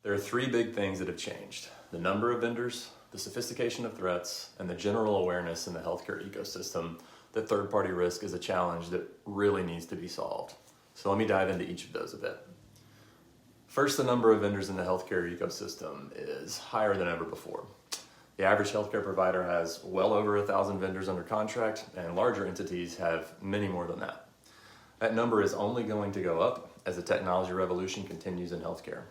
There are three big things that have changed: the number of vendors, the sophistication of threats, and the general awareness in the healthcare ecosystem that third-party risk is a challenge that really needs to be solved. So let me dive into each of those a bit. First, the number of vendors in the healthcare ecosystem is higher than ever before. The average healthcare provider has well over 1,000 vendors under contract, and larger entities have many more than that. That number is only going to go up as the technology revolution continues in healthcare.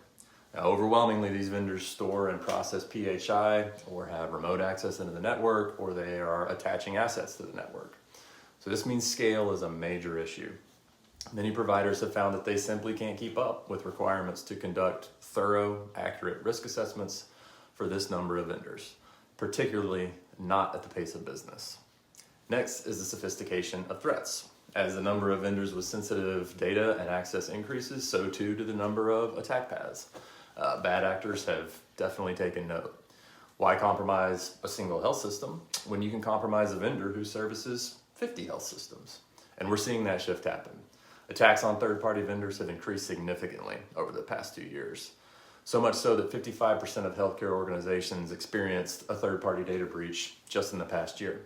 Now, overwhelmingly, these vendors store and process PHI or have remote access into the network, or they are attaching assets to the network. So this means scale is a major issue. Many providers have found that they simply can't keep up with requirements to conduct thorough, accurate risk assessments for this number of vendors, particularly not at the pace of business. Next is the sophistication of threats. As the number of vendors with sensitive data and access increases, so too do the number of attack paths. Bad actors have definitely taken note. Why compromise a single health system when you can compromise a vendor who services 50 health systems? And we're seeing that shift happen. Attacks on third-party vendors have increased significantly over the past 2 years. So much so that 55% of healthcare organizations experienced a third-party data breach just in the past year.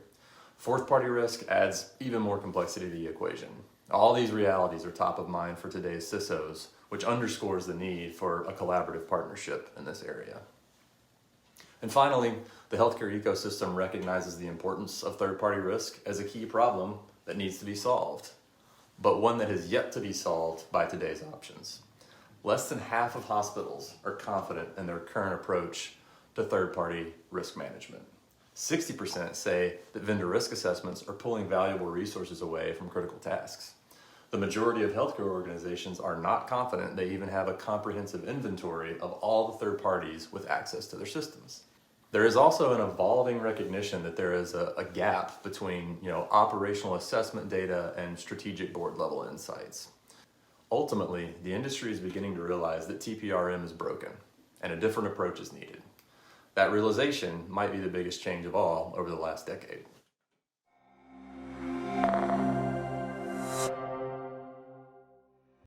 Fourth-party risk adds even more complexity to the equation. All these realities are top of mind for today's CISOs, which underscores the need for a collaborative partnership in this area. And finally, the healthcare ecosystem recognizes the importance of third-party risk as a key problem that needs to be solved, but one that has yet to be solved by today's options. Less than half of hospitals are confident in their current approach to third-party risk management. 60% say that vendor risk assessments are pulling valuable resources away from critical tasks. The majority of healthcare organizations are not confident they even have a comprehensive inventory of all the third parties with access to their systems. There is also an evolving recognition that there is a gap between operational assessment data and strategic board level insights. Ultimately, the industry is beginning to realize that TPRM is broken and a different approach is needed. That realization might be the biggest change of all over the last decade.